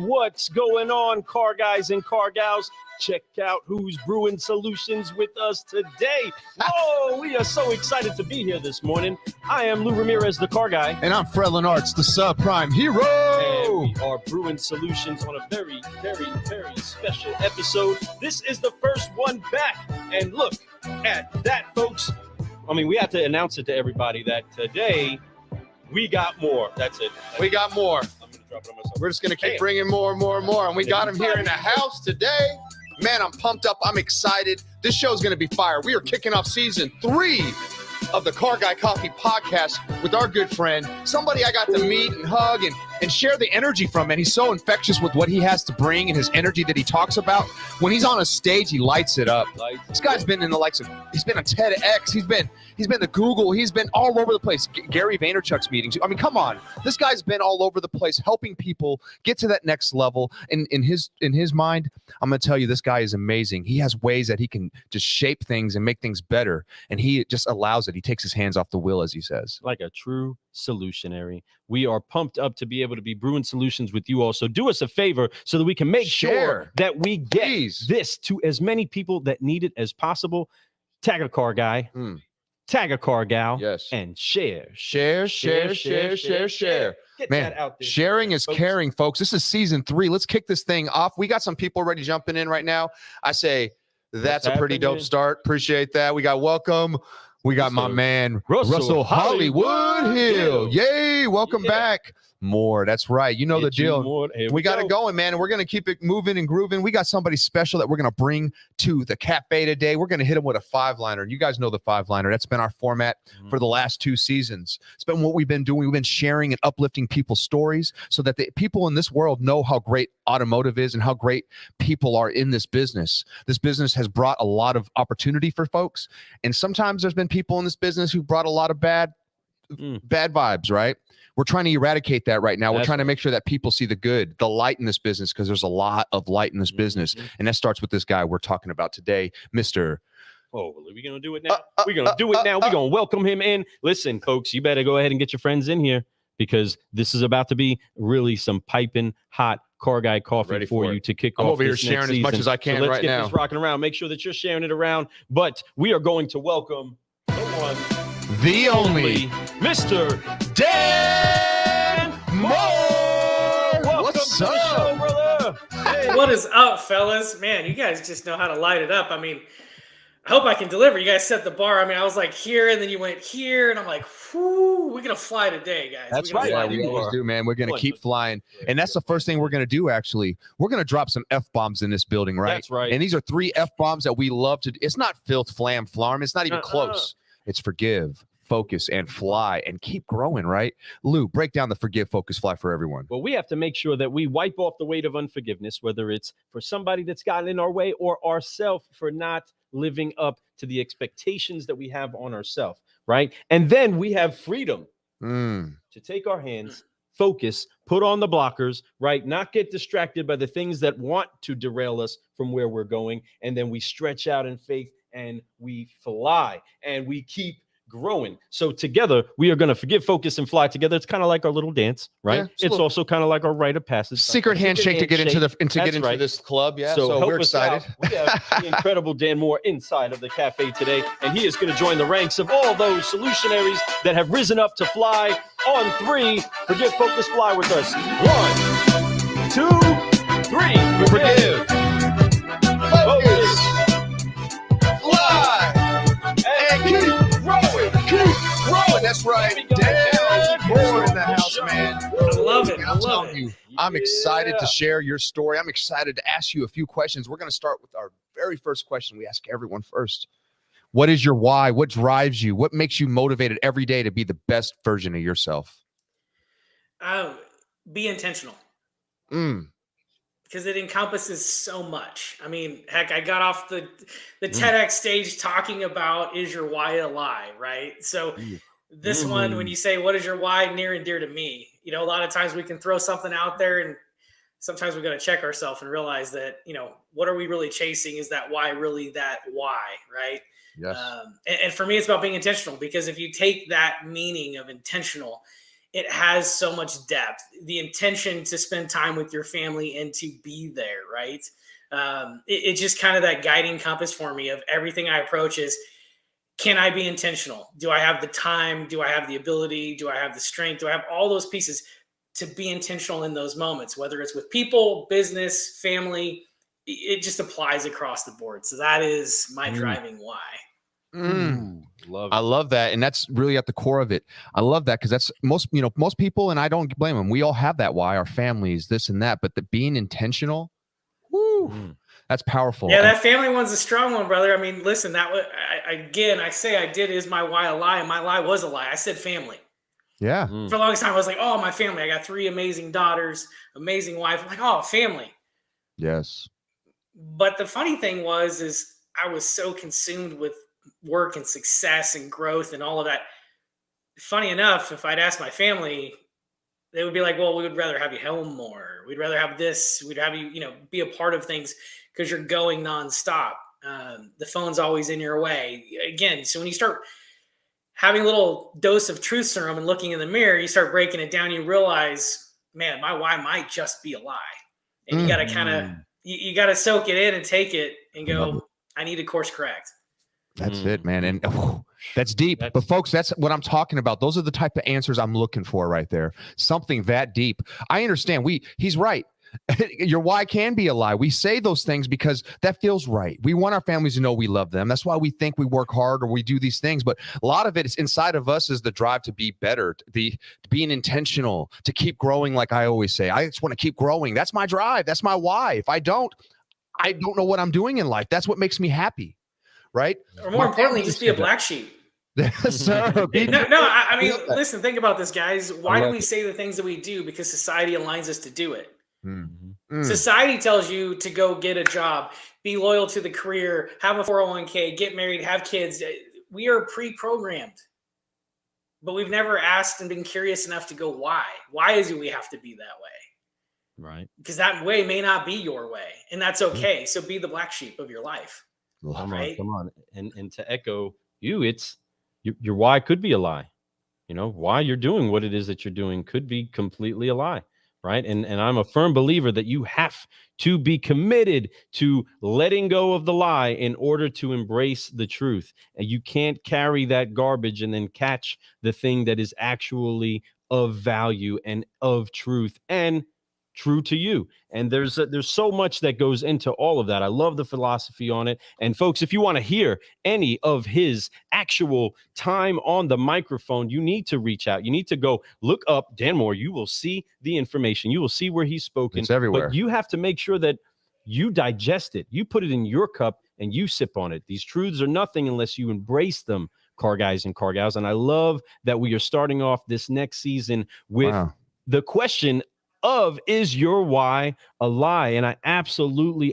What's going on, car guys and car gals? Check out who's brewing solutions with us today. Oh, we are so excited to be here this morning. I am Lou Ramirez, the car guy. And I'm Fred Lenartz, the subprime hero. And we are brewing solutions on a very, very, very special episode. This is the first one back. And look at that, folks. I mean, we have to announce it to everybody that today we got more. That's it. We got more. I'm going to drop it on myself. We're just going to keep bringing more and more and more. And we got him here in the house today. Man, I'm pumped up. I'm excited. This show's going to be fire. We are kicking off season 3 of the Car Guy Coffee podcast with our good friend, somebody I got to meet and hug and share the energy from. And he's so infectious with what he has to bring and his energy that he talks about. When he's on a stage, he lights it up. This guy's been in the likes of, he's been on Tedx, he's been to Google, he's been all over the place. Gary Vaynerchuck's meetings. I mean, come on. This guy's been all over the place helping people get to that next level. In his mind, I'm going to tell you, this guy is amazing. He has ways that he can just shape things and make things better. And he just allows it. He takes his hands off the wheel, as he says. Like a true solutionary. We are pumped up to be able to be brewing solutions with you all. So do us a favor so that we can make sure that we get this to as many people that need it as possible. Tag a car guy. Tag a car gal. Yes. And share. Share. Get Man, that out there. sharing is caring, folks. This is season 3. Let's kick this thing off. We got some people already jumping in right now. I say that's a pretty dope start. Appreciate that. We got welcome. We got my man, Russell Hollywood Hill. Yay. Welcome back. More. That's right. You know the deal. We got it going, man. And we're going to keep it moving and grooving. We got somebody special that we're going to bring to the cafe today. We're going to hit him with a 5-liner. You guys know the 5-liner. That's been our format for the last 2 seasons. It's been what we've been doing. We've been sharing and uplifting people's stories so that the people in this world know how great automotive is and how great people are in this business. This business has brought a lot of opportunity for folks. And sometimes there's been people in this business who brought a lot of bad vibes, right? We're trying to eradicate that right now. We're trying to make sure that people see the good, the light in this business, because there's a lot of light in this business. And that starts with this guy we're talking about today, Mr. Oh, are we going to do it now? We're going to do it now. We're going to welcome him in. Listen, folks, you better go ahead and get your friends in here because this is about to be really some piping hot car guy coffee for you to kick off. I'm over here sharing as much as I can right now. Let's get this rocking around. Make sure that you're sharing it around. But we are going to welcome the one, the only, Mr. Dan Moore. What's up, show, brother? Hey. What is up, fellas? Man, you guys just know how to light it up. I mean, I hope I can deliver. You guys set the bar. I mean, I was like here, and then you went here, and I'm like, whoo, we're going to fly today, guys. That's right. Yeah, we always do, man. We're going to keep flying. And that's the first thing we're going to do, actually. We're going to drop some F-bombs in this building, right? That's right. And these are 3 F-bombs that we love to do. It's not filth, flam, flarm. It's not even close. It's forgive, focus, and fly, and keep growing, right? Lou, break down the forgive, focus, fly for everyone. Well, we have to make sure that we wipe off the weight of unforgiveness, whether it's for somebody that's gotten in our way or ourselves for not living up to the expectations that we have on ourselves, right? And then we have freedom to take our hands, focus, put on the blockers, right? Not get distracted by the things that want to derail us from where we're going. And then we stretch out in faith and we fly and we keep growing. So together we are going to forgive, focus, and fly together. It's kind of like our little dance, right? Yeah, it's also kind of like our rite of passage. Secret handshake to get into this club. Yeah. So we're excited. We have the incredible Dan Moore inside of the cafe today, and he is going to join the ranks of all those solutionaries that have risen up to fly on 3. Forgive, focus, fly with us. 1, 2, 3. Forgive, focus, fly, and keep growing. That's right. Dan Moore in the house, man. I love it. I'm excited to share your story. I'm excited to ask you a few questions. We're going to start with our very first question we ask everyone first. What is your why? What drives you? What makes you motivated every day to be the best version of yourself? Be intentional. Because it encompasses so much. I mean, heck, I got off the TEDx stage talking about is your why a lie, right? So this one, when you say, what is your why, near and dear to me? You know, a lot of times we can throw something out there and sometimes we got to check ourselves and realize that, you know, what are we really chasing? Is that why really that why, right? Yes. And for me, it's about being intentional, because if you take that meaning of intentional it has so much depth, the intention to spend time with your family and to be there, right? It's just kind of that guiding compass for me of everything I approach is, can I be intentional? Do I have the time? Do I have the ability? Do I have the strength? Do I have all those pieces to be intentional in those moments, whether it's with people, business, family? It just applies across the board. So that is my driving why. I love that. And that's really at the core of it. I love that because that's most people, and I don't blame them. We all have that why, our families, this and that, but the being intentional, that's powerful. Yeah, that family one's a strong one, brother. I mean, listen, that was, I say I did is my why a lie, and my lie was a lie. I said family. Yeah. For the longest time, I was like, oh, my family. I got 3 amazing daughters, amazing wife. I'm like, oh, family. Yes. But the funny thing is I was so consumed with work and success and growth and all of that. Funny enough, if I'd ask my family, they would be like, well, we would rather have you home more. We'd rather have this. We'd have you, be a part of things because you're going nonstop. The phone's always in your way. Again, so when you start having a little dose of truth serum and looking in the mirror, you start breaking it down. You realize, man, my why might just be a lie. And you got to kind of, you got to soak it in and take it and go, I need to course correct. That's it, man. And that's deep. But folks, that's what I'm talking about. Those are the type of answers I'm looking for right there. Something that deep. I understand. He's right. Your why can be a lie. We say those things because that feels right. We want our families to know we love them. That's why we think we work hard or we do these things. But a lot of it is inside of us is the drive to be better, being intentional, to keep growing. Like I always say, I just want to keep growing. That's my drive. That's my why. If I don't know what I'm doing in life. That's what makes me happy. Right? Or more importantly, just be a black sheep. Yes, sir. I mean, listen, think about this, guys. Why do we say the things that we do? Because society aligns us to do it. Society tells you to go get a job, be loyal to the career, have a 401k, get married, have kids. We are pre-programmed. But we've never asked and been curious enough to go, why? Why is it we have to be that way? Right. Because that way may not be your way. And that's okay. So be the black sheep of your life. Come on. And to echo you, it's your why could be a lie. Why you're doing what it is that you're doing could be completely a lie. Right. And I'm a firm believer that you have to be committed to letting go of the lie in order to embrace the truth. And you can't carry that garbage and then catch the thing that is actually of value and of truth and true to you. And there's so much that goes into all of that. I love the philosophy on it. And folks, if you want to hear any of his actual time on the microphone, you need to reach out. You need to go look up Dan Moore. You will see the information. You will see where he's spoken. It's everywhere. But you have to make sure that you digest it. You put it in your cup and you sip on it. These truths are nothing unless you embrace them, car guys and car gals. And I love that we are starting off this next season with the question of, is your why a lie? And I absolutely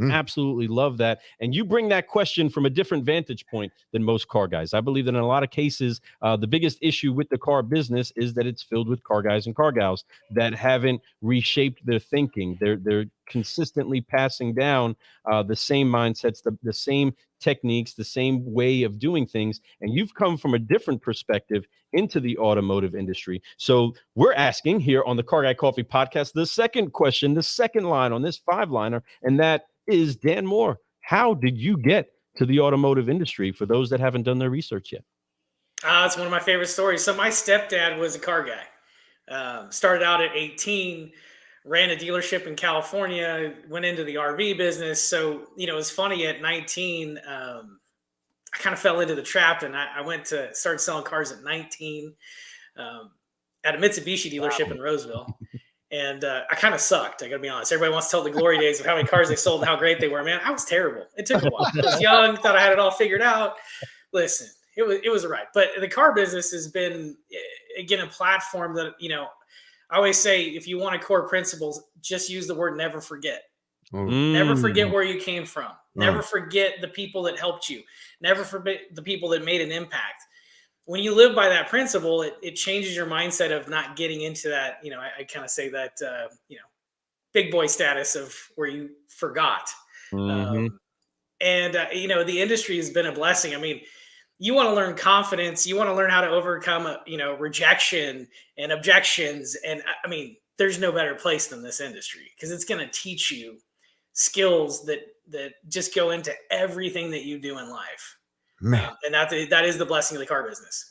love that. And you bring that question from a different vantage point than most car guys. I believe that in a lot of cases, the biggest issue with the car business is that it's filled with car guys and car gals that haven't reshaped their thinking. They're consistently passing down the same mindsets, the same techniques, the same way of doing things. And you've come from a different perspective into the automotive industry. So we're asking here on the Car Guy Coffee podcast, the second question, the second line on this 5-liner, and that is, Dan Moore, how did you get to the automotive industry for those that haven't done their research yet? It's one of my favorite stories. So my stepdad was a car guy. Started out at 18, ran a dealership in California, went into the RV business. So, it was funny at 19, I kind of fell into the trap, and I went to start selling cars at 19 at a Mitsubishi dealership in Roseville. And I kind of sucked. I got to be honest. Everybody wants to tell the glory days of how many cars they sold and how great they were. Man, I was terrible. It took a while. I was young, thought I had it all figured out. Listen, it was a ride. But the car business has been, again, a platform that, I always say, if you want a core principles, just use the word never forget. Never forget where you came from. Never forget the people that helped you. Never forget the people that made an impact. When you live by that principle, it changes your mindset of not getting into that, I kind of say that, big boy status of where you forgot. The industry has been a blessing. I mean, you want to learn confidence. You want to learn how to overcome, rejection and objections. And I mean, there's no better place than this industry, because it's going to teach you skills that just go into everything that you do in life. Man. And that is the blessing of the car business.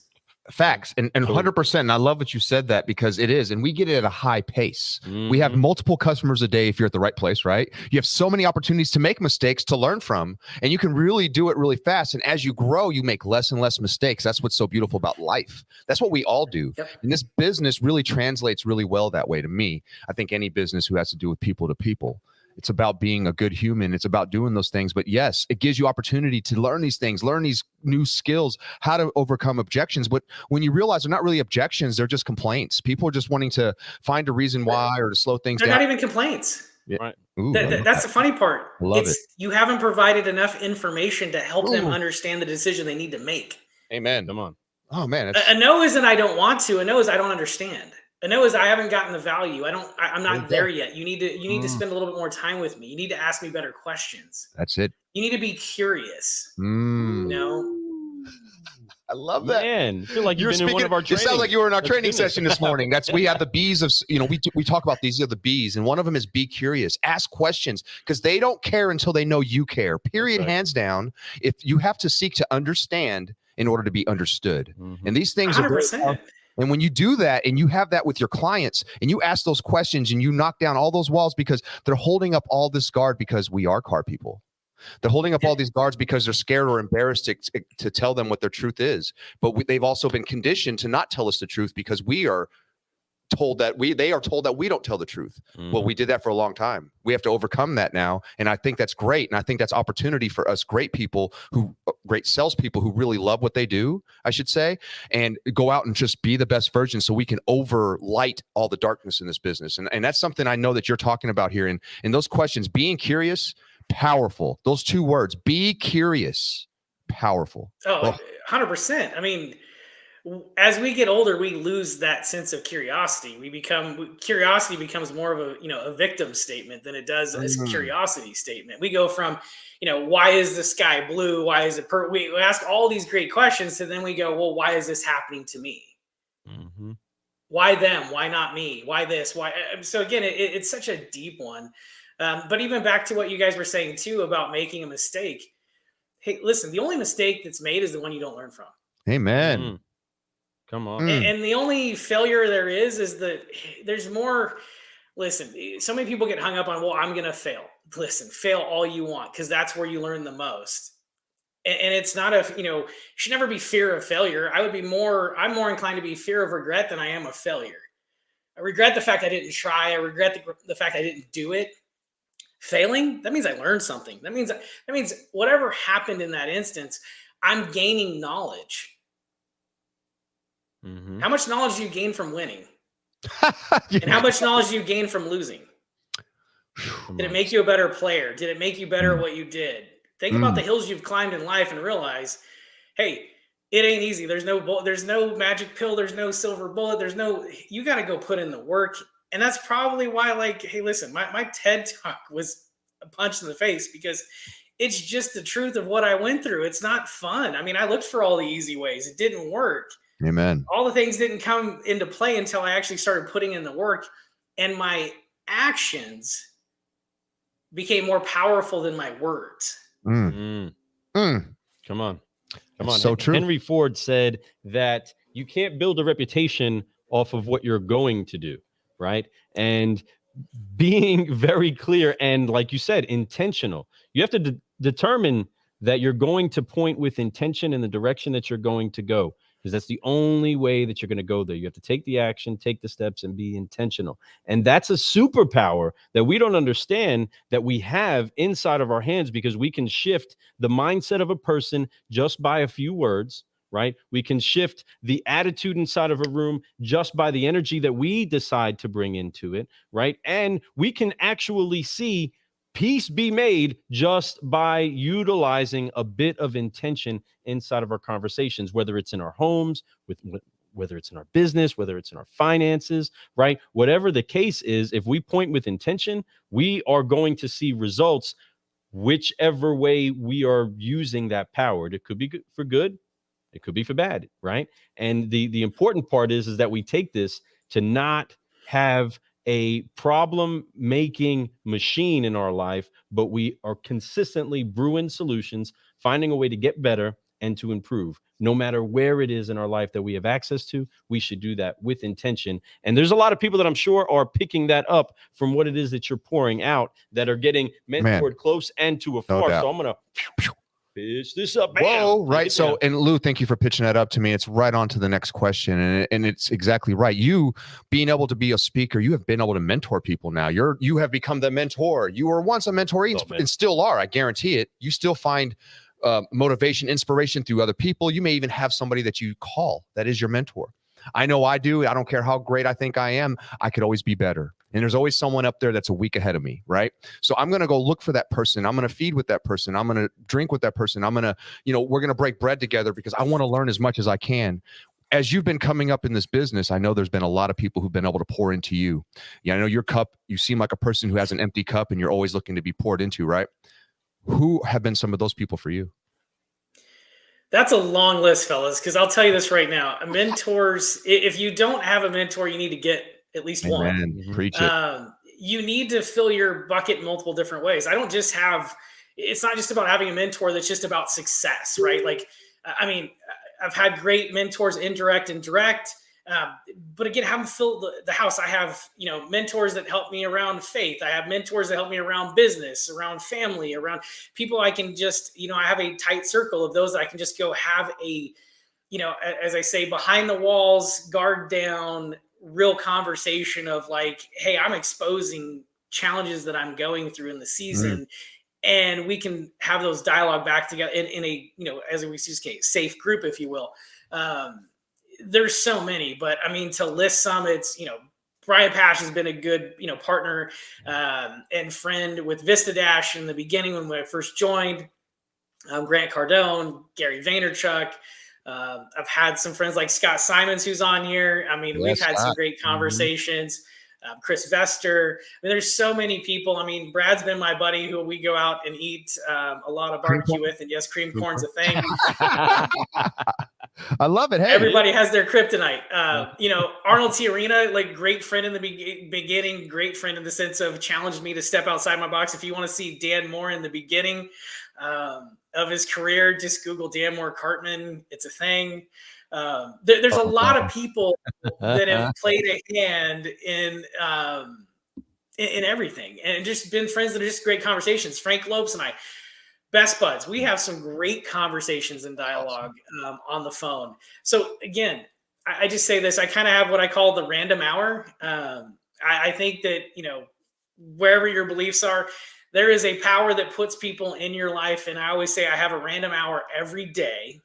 Facts. And 100%. And I love that you said that, because it is. And we get it at a high pace. We have multiple customers a day if you're at the right place, right? You have so many opportunities to make mistakes to learn from, and you can really do it really fast. And as you grow, you make less and less mistakes. That's what's so beautiful about life. That's what we all do. Yep. And this business really translates really well that way to me. I think any business who has to do with people to people, it's about being a good human. It's about doing those things. But yes, it gives you opportunity to learn these things, learn these new skills, how to overcome objections. But when you realize they're not really objections, they're just complaints. People are just wanting to find a reason why or to slow things down. They're not even complaints. Yeah. Right. Ooh, that's the funny part. Love it. You haven't provided enough information to help them understand the decision they need to make. Amen. Come on. Oh man. A no isn't I don't want to. A no is I don't understand. A no is I haven't gotten the value. I'm not there yet. You need to spend a little bit more time with me. You need to ask me better questions. That's it. You need to be curious. You know? I love that. Man, I feel like you've been in one of our trainings. It sounds like you were in our training session this morning. We have the B's of, we talk about these are the B's, and one of them is be curious, ask questions, because they don't care until they know you care. Period. Right. Hands down. If you have to seek to understand in order to be understood, and these things 100%. are. And when you do that and you have that with your clients and you ask those questions and you knock down all those walls, because they're holding up all this guard, because we are car people. They're holding up all these guards because they're scared or embarrassed to tell them what their truth is. But they've also been conditioned to not tell us the truth, because they are told that we don't tell the truth. Well, we did that for a long time. We have to overcome that now. And I think that's great. And I think that's opportunity for us great salespeople who really love what they do, I should say, and go out and just be the best version so we can overlight all the darkness in this business. And that's something I know that you're talking about here. And in those questions, being curious, powerful. Those two words, be curious, powerful. Oh, 100%. I mean, as we get older, we lose that sense of curiosity. Curiosity becomes more of a victim statement than it does as a curiosity statement. We go from, why is the sky blue? Why is it we ask all these great questions, and then we go, well, why is this happening to me? Why them? Why not me? Why this? Why? So again, it's such a deep one. But even back to what you guys were saying too about making a mistake. Hey, listen, the only mistake that's made is the one you don't learn from. Amen. Come on. And the only failure there is there's more. Listen, so many people get hung up on, well, I'm going to fail. Listen, fail all you want, because that's where you learn the most. And it's not should never be fear of failure. I'm more inclined to be fear of regret than I am of failure. I regret the fact I didn't try. I regret the fact I didn't do it. Failing, that means I learned something. That means whatever happened in that instance, I'm gaining knowledge. How much knowledge do you gain from winning? And how much knowledge do you gain from losing? Did it make you a better player? Did it make you better at what you did? Think about the hills you've climbed in life and realize, hey, it ain't easy. There's no magic pill. There's no silver bullet. You got to go put in the work. And that's probably why, hey, listen, my TED Talk was a punch in the face, because it's just the truth of what I went through. It's not fun. I mean, I looked for all the easy ways. It didn't work. Amen. All the things didn't come into play until I actually started putting in the work, and my actions became more powerful than my words. Come on. So true. Henry Ford said that you can't build a reputation off of what you're going to do, right? And being very clear and, like you said, intentional. You have to determine that you're going to point with intention in the direction that you're going to go, because that's the only way that you're going to go there. You have to take the action, take the steps, and be intentional. And that's a superpower that we don't understand that we have inside of our hands, because we can shift the mindset of a person just by a few words, right? We can shift the attitude inside of a room just by the energy that we decide to bring into it, right? And we can actually see peace be made just by utilizing a bit of intention inside of our conversations, whether it's in our homes, whether it's in our business, whether it's in our finances, right? Whatever the case is, if we point with intention, we are going to see results whichever way we are using that power. It could be good for good, It could be for bad, right? And the important part is that we take this to not have a problem making machine in our life, but we are consistently brewing solutions, finding a way to get better and to improve. No matter where it is in our life that we have access to, we should do that with intention. And there's a lot of people that I'm sure are picking that up from what it is that you're pouring out, that are getting mentored close and to afar. So I'm going to pitch this up. Bam. Whoa, right. So, and Lou, thank you for pitching that up to me. It's right on to the next question. And it's exactly right. You being able to be a speaker, you have been able to mentor people now. You have become the mentor. You were once a mentoree and still are. I guarantee it. You still find motivation, inspiration through other people. You may even have somebody that you call that is your mentor. I know I do. I don't care how great I think I am. I could always be better. And there's always someone up there that's a week ahead of me, right? So I'm going to go look for that person. I'm going to feed with that person. I'm going to drink with that person. I'm going to, we're going to break bread together because I want to learn as much as I can. As you've been coming up in this business, I know there's been a lot of people who've been able to pour into you. Yeah, I know your cup, you seem like a person who has an empty cup and you're always looking to be poured into, right? Who have been some of those people for you? That's a long list, fellas, because I'll tell you this right now. Mentors, if you don't have a mentor, you need to get at least one. Preach it. You need to fill your bucket in multiple different ways. It's not just about having a mentor that's just about success, right? Like, I mean, I've had great mentors, indirect and direct. But again, haven't filled the house. I have, mentors that help me around faith. I have mentors that help me around business, around family, around people I can just, I have a tight circle of those that I can just go have a, as I say, behind the walls, guard down, real conversation of like, hey, I'm exposing challenges that I'm going through in the season. And we can have those dialogue back together in a, as we use case, safe group, if you will. There's so many, but I mean, to list some, it's, Brian Pash has been a good, partner and friend with Vista Dash in the beginning when I first joined. Grant Cardone, Gary Vaynerchuck. I've had some friends like Scott Simons, who's on here. I mean, we've had some great conversations. Chris Vester. I mean, there's so many people. I mean, Brad's been my buddy who we go out and eat a lot of barbecue with. And yes, cream corn's a thing. I love it. Hey, everybody has their kryptonite. Arnold Tiarina, like great friend in the beginning, great friend in the sense of challenged me to step outside my box. If you want to see Dan Moore in the beginning of his career, just Google Dan Moore Cartman. It's a thing. There's a lot of people that have played a hand in everything and just been friends that are just great conversations. Frank Lopes and I, best buds. We have some great conversations and dialogue on the phone. So again, I just say this, I kind of have what I call the random hour. I think that, wherever your beliefs are, there is a power that puts people in your life. And I always say I have a random hour every day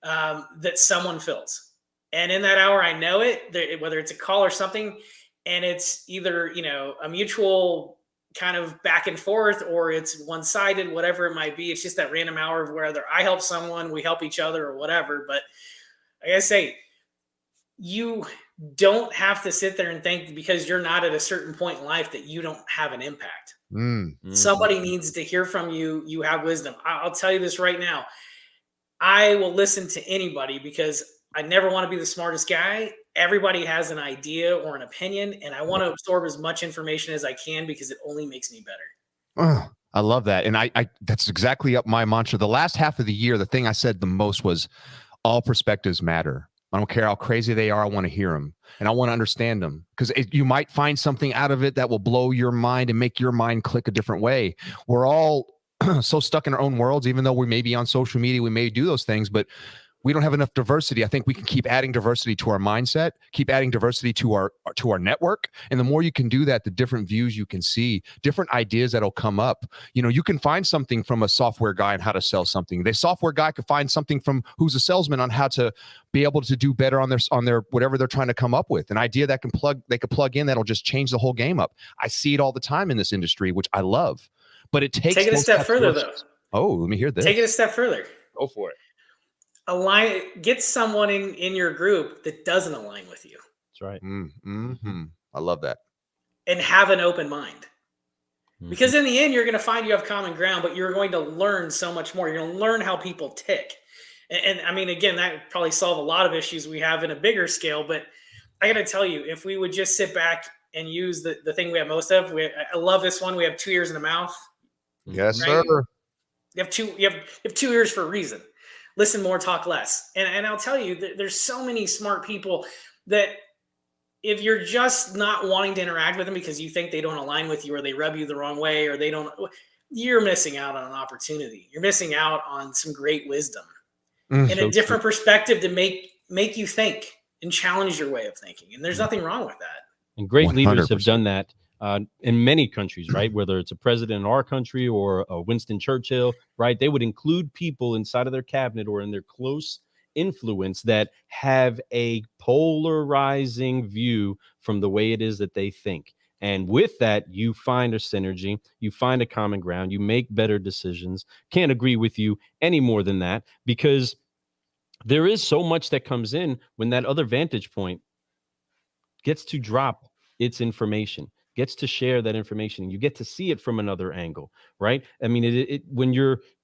that someone fills. And in that hour, I know it, whether it's a call or something, and it's either, a mutual kind of back and forth, or it's one-sided, whatever it might be. It's just that random hour of whether I help someone, we help each other or whatever. But I gotta say, you don't have to sit there and think because you're not at a certain point in life that you don't have an impact. Somebody needs to hear from you. You have wisdom. I'll tell you this right now. I will listen to anybody because I never want to be the smartest guy. Everybody has an idea or an opinion, and I want to absorb as much information as I can because it only makes me better. I love that. And I that's exactly up my mantra. The last half of the year, the thing I said the most was all perspectives matter. I don't care how crazy they are. I want to hear them and I want to understand them because you might find something out of it that will blow your mind and make your mind click a different way. We're all so stuck in our own worlds, even though we may be on social media, we may do those things, but we don't have enough diversity. I think we can keep adding diversity to our mindset, keep adding diversity to our network. And the more you can do that, the different views you can see, different ideas that'll come up. You can find something from a software guy on how to sell something. The software guy could find something from who's a salesman on how to be able to do better on their whatever they're trying to come up with. An idea that they could plug in that'll just change the whole game up. I see it all the time in this industry, which I love. But it takes take it a step further though. Oh, let me hear this. Take it a step further. Go for it. Get someone in your group that doesn't align with you. That's right. I love that. And have an open mind. Because in the end, you're going to find you have common ground, but you're going to learn so much more. You're going to learn how people tick. And I mean, again, that probably solve a lot of issues we have in a bigger scale. But I got to tell you, if we would just sit back and use the thing we have most of, I love this one. We have 2 ears and a mouth. Yes, right? sir. You have 2 ears for a reason. Listen more, talk less. And I'll tell you, there's so many smart people that if you're just not wanting to interact with them because you think they don't align with you or they rub you the wrong way or you're missing out on an opportunity. You're missing out on some great wisdom and a different perspective to make you think and challenge your way of thinking. And there's nothing wrong with that. And great 100%. leaders have done that in many countries, right? Whether it's a president in our country or Winston Churchill, right? They would include people inside of their cabinet or in their close influence that have a polarizing view from the way it is that they think. And with that, you find a synergy, you find a common ground, you make better decisions. Can't agree with you any more than that, because there is so much that comes in when that other vantage point gets to drop its information, gets to share that information, and you get to see it from another angle, right? I mean,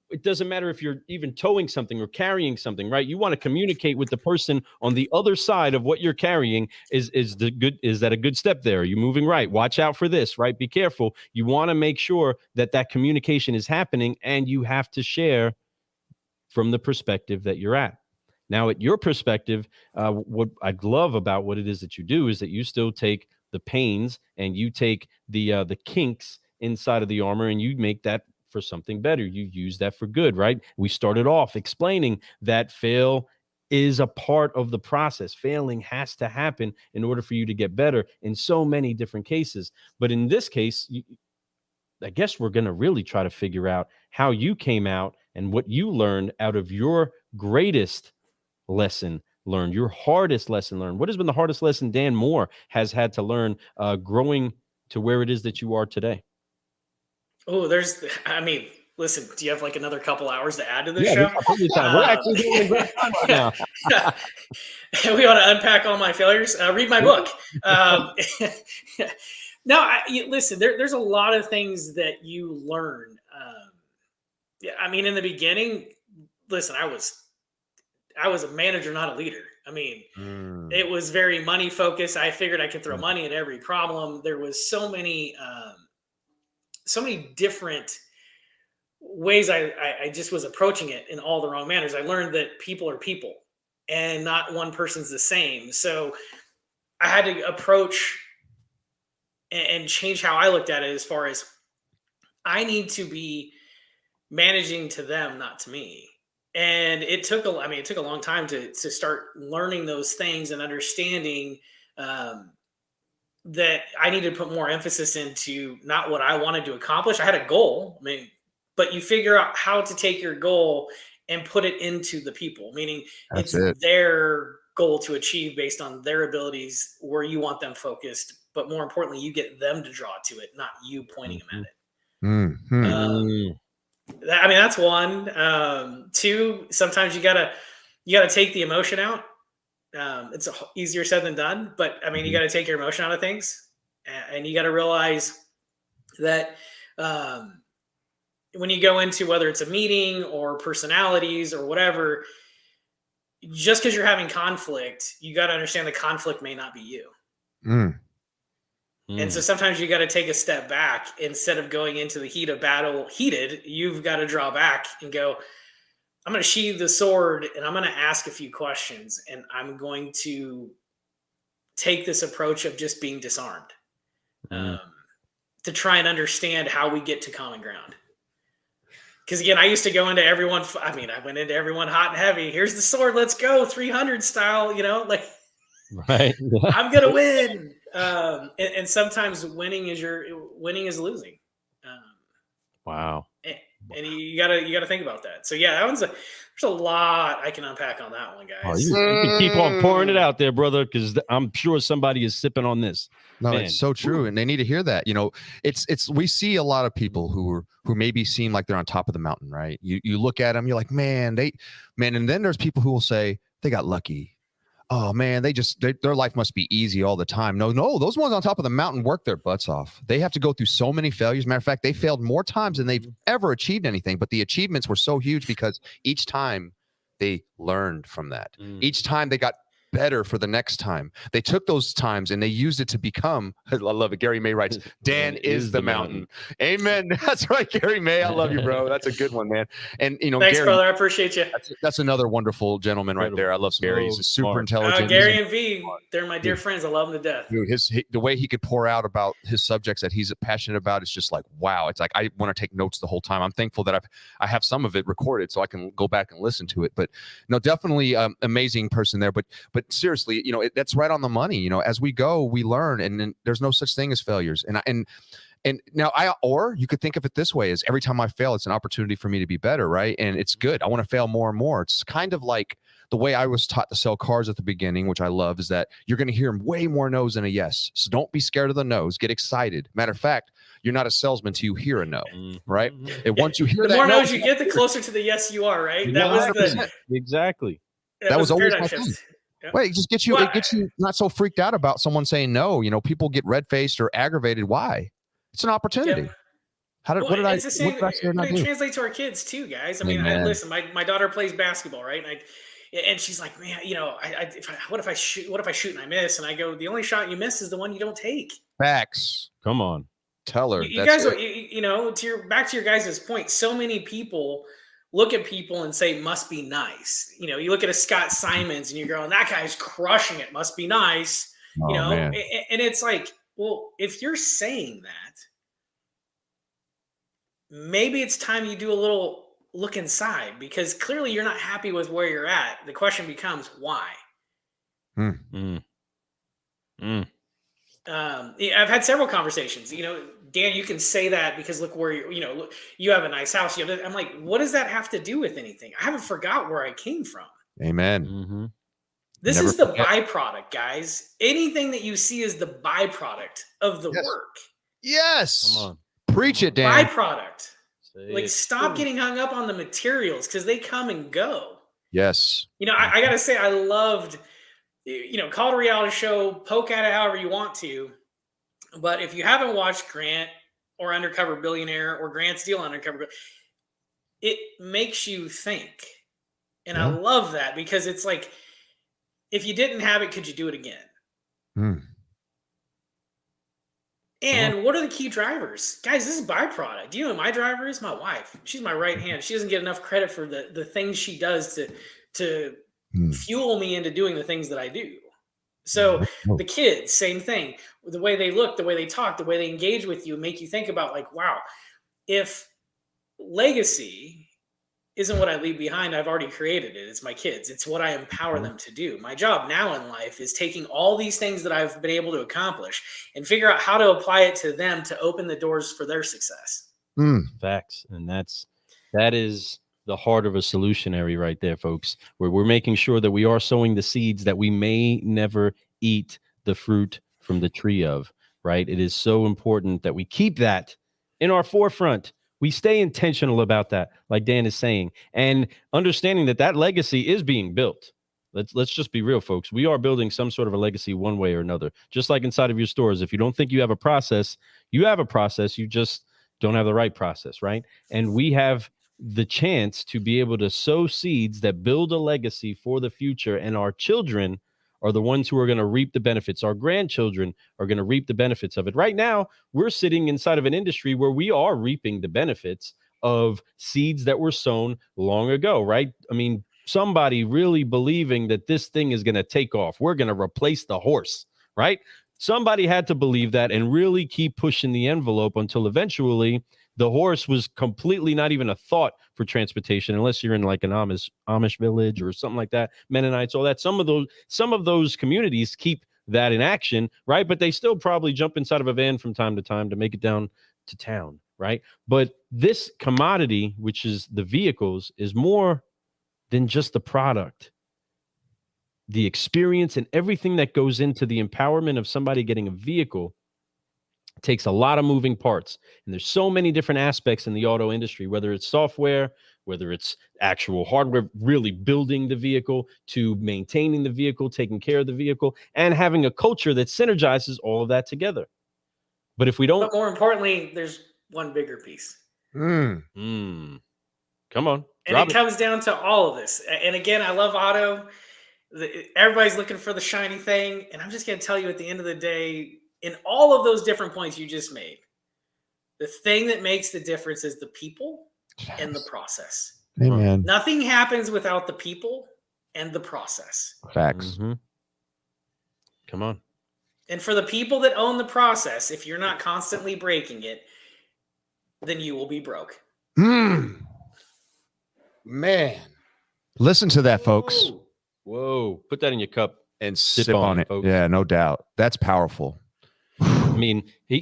it doesn't matter if you're even towing something or carrying something, right? You want to communicate with the person on the other side of what you're carrying. Is that a good step there? Are you moving right? Watch out for this, right? Be careful. You want to make sure that communication is happening, and you have to share from the perspective that you're at. Now, at your perspective, what I'd love about what it is that you do is that you still take the pains and you take the kinks inside of the armor and you make that for something better. You use that for good, right? We started off explaining that fail is a part of the process. Failing has to happen in order for you to get better in so many different cases. But in this case, I guess we're going to really try to figure out how you came out and what you learned out of your greatest lesson learned, your hardest lesson learned. What has been the hardest lesson Dan Moore has had to learn growing to where it is that you are today? Oh, listen, do you have like another couple hours to add to this show? We're actually doing a great time right now. We want to unpack all my failures. Read my book. Listen, there's a lot of things that you learn. In the beginning, listen, I was a manager, not a leader. It was very money focused. I figured I could throw money at every problem. There was so many different ways I just was approaching it in all the wrong manners. I learned that people are people and not one person's the same. So I had to approach and change how I looked at it, as far as I need to be managing to them, not to me. And it took a long time to start learning those things and understanding that I needed to put more emphasis into not what I wanted to accomplish. I had a goal, but you figure out how to take your goal and put it into the people, meaning it's their goal to achieve based on their abilities, where you want them focused. But more importantly, you get them to draw to it, not you pointing them at it. That's one. Two, sometimes you gotta take the emotion out. It's easier said than done, but you got to take your emotion out of things, and you got to realize that when you go into, whether it's a meeting or personalities or whatever, just because you're having conflict, you got to understand the conflict may not be you. And so sometimes you got to take a step back. Instead of going into the heat of battle heated, you've got to draw back and go, I'm going to sheathe the sword and I'm going to ask a few questions, and I'm going to take this approach of just being disarmed to try and understand how we get to common ground. Because again, I used to go into everyone. I went into everyone hot and heavy. Here's the sword. Let's go 300 style, right. I'm going to win. And sometimes winning is losing. Wow. And you gotta think about that. So yeah, there's a lot I can unpack on that one, guys. You can keep on pouring it out there, brother, because I'm sure somebody is sipping on this. No, it's so true, and they need to hear that. It's we see a lot of people who maybe seem like they're on top of the mountain, right? You look at them, you're like, man, and then there's people who will say they got lucky. Oh man, their life must be easy all the time. No, those ones on top of the mountain work their butts off. They have to go through so many failures. Matter of fact, they failed more times than they've ever achieved anything, but the achievements were so huge because each time they learned from that. Each time they got better for the next time. They took those times and they used it to become, I love it. Gary May writes, Dan is the mountain. Amen. That's right, Gary May. I love you, bro. That's a good one, man. And thanks, Gary, brother. I appreciate you. That's another wonderful gentleman right there. I love Gary. He's a super intelligent. Gary and V, they're my dear friends. I love them to death. Dude, the way he could pour out about his subjects that he's passionate about is just like, wow. It's like I want to take notes the whole time. I'm thankful that I have some of it recorded so I can go back and listen to it. But no, definitely amazing person there. But seriously, that's right on the money. As we go, we learn, and there's no such thing as failures. And now or you could think of it this way: is every time I fail, it's an opportunity for me to be better, right? And it's good. I want to fail more and more. It's kind of like the way I was taught to sell cars at the beginning, which I love, is that you're going to hear way more no's than a yes. So don't be scared of the no's. Get excited. Matter of fact, you're not a salesman till you hear a no, right? And once you hear the more no's you get, the closer to the yes you are, right? That was exactly. That was always my thing. Yeah. Wait, it gets you not so freaked out about someone saying no. People get red-faced or aggravated. Why? It's an opportunity. Yeah. What did I say? It translates to our kids too, guys. I mean, listen, my daughter plays basketball, right? And she's like, man, what if I shoot and I miss? And I go, the only shot you miss is the one you don't take. Facts. Come on, tell her. You guys, back to your guys' point. So many people look at people and say, must be nice. You look at a Scott Simons and you're going, that guy's crushing it. Must be nice. Man. And it's like, well, if you're saying that, maybe it's time you do a little look inside, because clearly you're not happy with where you're at. The question becomes why. I've had several conversations. Dan, you can say that because look where you have a nice house. I'm like, what does that have to do with anything? I haven't forgot where I came from. Amen. This is the byproduct, guys. Anything that you see is the byproduct of the work. Yes. Come on. Preach it, Dan. Byproduct. Stop getting hung up on the materials because they come and go. Yes. I got to say, I loved, call it a reality show, poke at it however you want to. But if you haven't watched Grant or Undercover Billionaire or Grant Steele Undercover, it makes you think. And I love that because it's like, if you didn't have it, could you do it again? And what are the key drivers? Guys, this is byproduct. Do you know who my driver is? My wife. She's my right hand. She doesn't get enough credit for the things she does to fuel me into doing the things that I do. So the kids, same thing. The way they look, the way they talk, the way they engage with you, make you think about like, wow, if legacy isn't what I leave behind, I've already created it. It's my kids. It's what I empower them to do. My job now in life is taking all these things that I've been able to accomplish and figure out how to apply it to them to open the doors for their success. Facts. And that is the heart of a solutionary right there, folks, where we're making sure that we are sowing the seeds that we may never eat the fruit from the tree of, right? It is so important that we keep that in our forefront. We stay intentional about that, like Dan is saying, and understanding that legacy is being built. Let's just be real, folks. We are building some sort of a legacy one way or another. Just like inside of your stores, if you don't think you have a process, you have a process. You just don't have the right process, right? And we have the chance to be able to sow seeds that build a legacy for the future, and our children are the ones who are going to reap the benefits. Our grandchildren are going to reap the benefits of it. Right now, we're sitting inside of an industry where we are reaping the benefits of seeds that were sown long ago, right? I mean, somebody really believing that this thing is going to take off. We're going to replace the horse, right? Somebody had to believe that and really keep pushing the envelope until eventually the horse was completely not even a thought for transportation, unless you're in like an Amish village or something like that, Mennonites, all that. Some of those communities keep that in action, right? But they still probably jump inside of a van from time to time to make it down to town, right? But this commodity, which is the vehicles, is more than just the product. The experience and everything that goes into the empowerment of somebody getting a vehicle takes a lot of moving parts. And there's so many different aspects in the auto industry, whether it's software, whether it's actual hardware, really building the vehicle, to maintaining the vehicle, taking care of the vehicle, and having a culture that synergizes all of that together. But if we don't... But more importantly, there's one bigger piece. Come on. And it comes down to all of this. And again, I love auto. Everybody's looking for the shiny thing. And I'm just going to tell you at the end of the day, in all of those different points you just made, the thing that makes the difference is the people and the process. Amen. Nothing happens without the people and the process. Facts. Mm-hmm. Come on. And for the people that own the process, if you're not constantly breaking it, then you will be broke. Man. Listen to that, folks. Whoa. Put that in your cup and sip on it. Folks. Yeah, no doubt. That's powerful. I mean, he's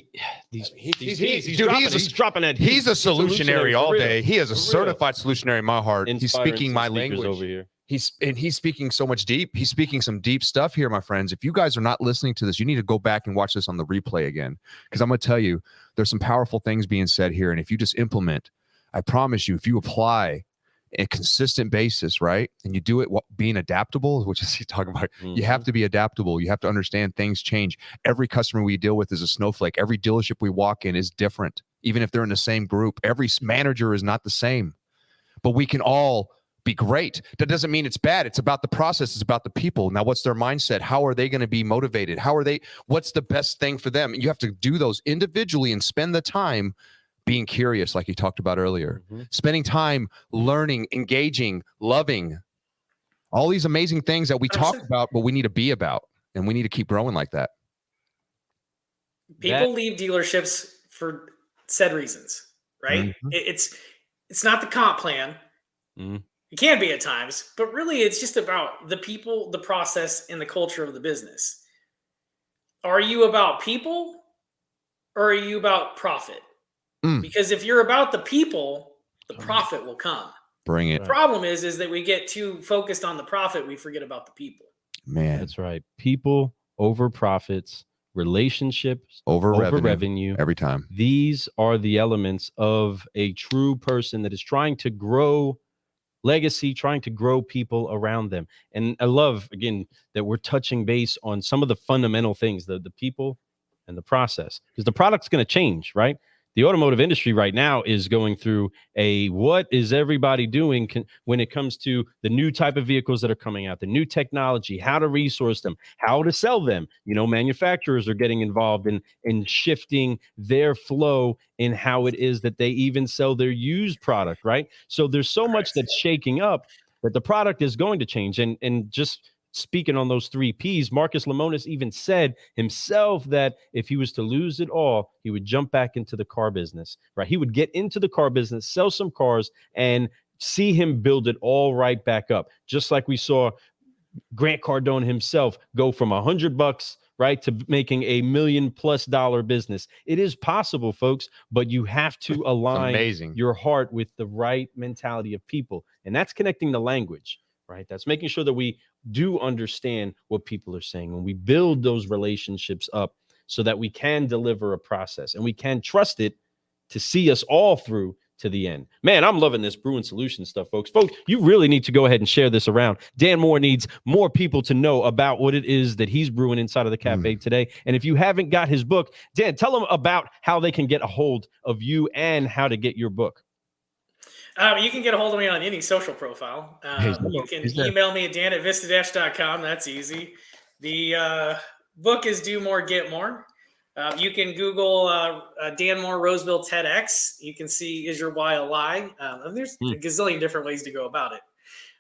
dropping that. He's a solutionary all day. He is a certified solutionary in my heart. He's speaking my language over here. He's speaking so much deep. He's speaking some deep stuff here, my friends. If you guys are not listening to this, you need to go back and watch this on the replay again, because I'm going to tell you, there's some powerful things being said here. And if you just implement, I promise you, if you apply a consistent basis, right, and you do it being adaptable, which is he's talking about, you have to be adaptable. You have to understand things change. Every customer we deal with is a snowflake. Every dealership we walk in is different, even if they're in the same group. Every manager is not the same, but we can all be great. That doesn't mean it's bad. It's about the process. It's about the people. Now, what's their mindset? How are they going to be motivated? What's the best thing for them? And you have to do those individually and spend the time being curious, like you talked about earlier, spending time learning, engaging, loving, all these amazing things that we talk about, but we need to be about, and we need to keep growing like that. People leave dealerships for said reasons, right? It's not the comp plan. It can be at times, but really it's just about the people, the process, and the culture of the business. Are you about people or are you about profit? Because if you're about the people, the profit will come. Bring it. The problem is that we get too focused on the profit, we forget about the people. Man, that's right. People over profits, relationships over revenue every time. These are the elements of a true person that is trying to grow legacy, trying to grow people around them. And I love, again, that we're touching base on some of the fundamental things, the people and the process, because the product's going to change, right? The automotive industry right now is going through what is everybody doing when it comes to the new type of vehicles that are coming out, the new technology, how to resource them, how to sell them. Manufacturers are getting involved in shifting their flow in how it is that they even sell their used product, right? So there's so much that's shaking up that the product is going to change. And just speaking on those 3 Ps, Marcus Lemonis even said himself that if he was to lose it all, he would jump back into the car business, right? He would get into the car business, sell some cars, and see him build it all right back up. Just like we saw Grant Cardone himself go from $100, right, to making $1 million+ business. It is possible, folks, but you have to align your heart with the right mentality of people. And that's connecting the language, right? That's making sure that we do understand what people are saying when we build those relationships up so that we can deliver a process and we can trust it to see us all through to the end. Man, I'm loving this brewing solution stuff, folks. You really need to go ahead and share this around. Dan Moore needs more people to know about what it is that he's brewing inside of the cafe today. And if you haven't got his book, Dan, tell them about how they can get a hold of you and how to get your book. You can get a hold of me on any social profile. You can email me at dan@vistadash.com. That's easy. The book is Do More, Get More. You can Google Dan Moore Roseville Tedx. You can see Is Your Why a Lie? There's a gazillion different ways to go about it.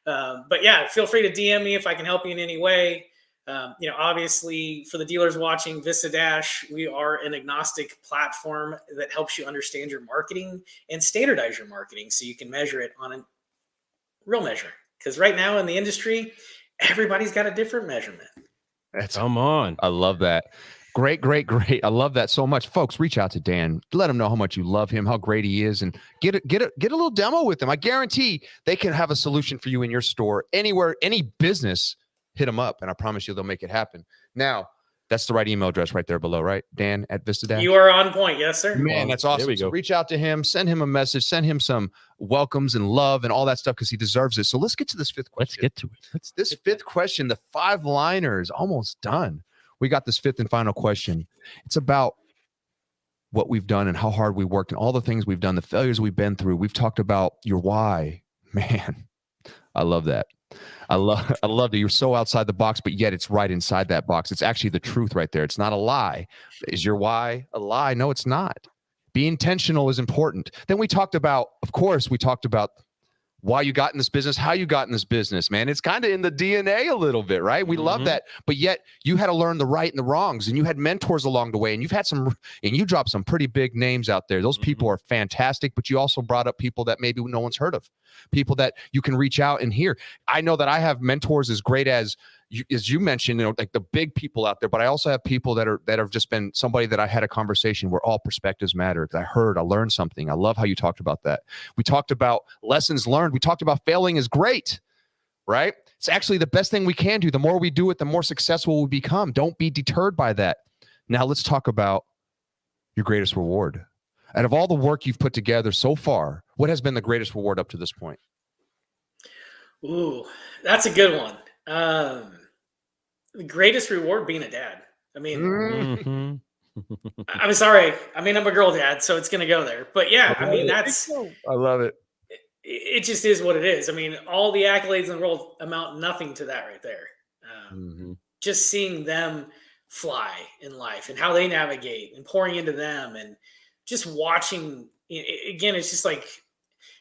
But yeah, feel free to DM me if I can help you in any way. Obviously, for the dealers watching Vista Dash, we are an agnostic platform that helps you understand your marketing and standardize your marketing so you can measure it on a real measure. Because right now in the industry, everybody's got a different measurement. Come on. I love that. Great. I love that so much. Folks, reach out to Dan. Let him know how much you love him, how great he is, and get a little demo with him. I guarantee they can have a solution for you in your store, anywhere, any business. Hit them up, and I promise you they'll make it happen. Now, that's the right email address right there below, right? Dan at Vistadash. You are on point. Yes, sir. Man, that's awesome. There we go. So reach out to him, send him a message, send him some welcomes and love and all that stuff because he deserves it. So let's get to this 5th question. Let's get to it. This 5th question, the 5-liner is almost done. We got this 5th and final question. It's about what we've done and how hard we worked and all the things we've done, the failures we've been through. We've talked about your why. Man, I love that. I love that you're so outside the box, but yet it's right inside that box. It's actually the truth right there. It's not a lie. Is your why a lie? No, it's not. Be intentional is important. Then we talked about, of course, why you got in this business, how you got in this business, man. It's kind of in the DNA a little bit, right? We love that. But yet you had to learn the right and the wrongs, and you had mentors along the way, and you dropped some pretty big names out there. Those people are fantastic, but you also brought up people that maybe no one's heard of, people that you can reach out and hear. I know that I have mentors as great as you mentioned, like the big people out there, but I also have people that have just been somebody that I had a conversation where all perspectives matter. I learned something. I love how you talked about that. We talked about lessons learned. We talked about failing is great, right? It's actually the best thing we can do. The more we do it, the more successful we become. Don't be deterred by that. Now let's talk about your greatest reward. Out of all the work you've put together so far, what has been the greatest reward up to this point? Ooh, that's a good one. The greatest reward being a dad. I mean, I'm sorry. I mean, I'm a girl dad, so it's going to go there. But yeah, I mean, I love it. It just is what it is. I mean, all the accolades in the world amount nothing to that right there. Just seeing them fly in life and how they navigate and pouring into them and just watching, again, it's just like,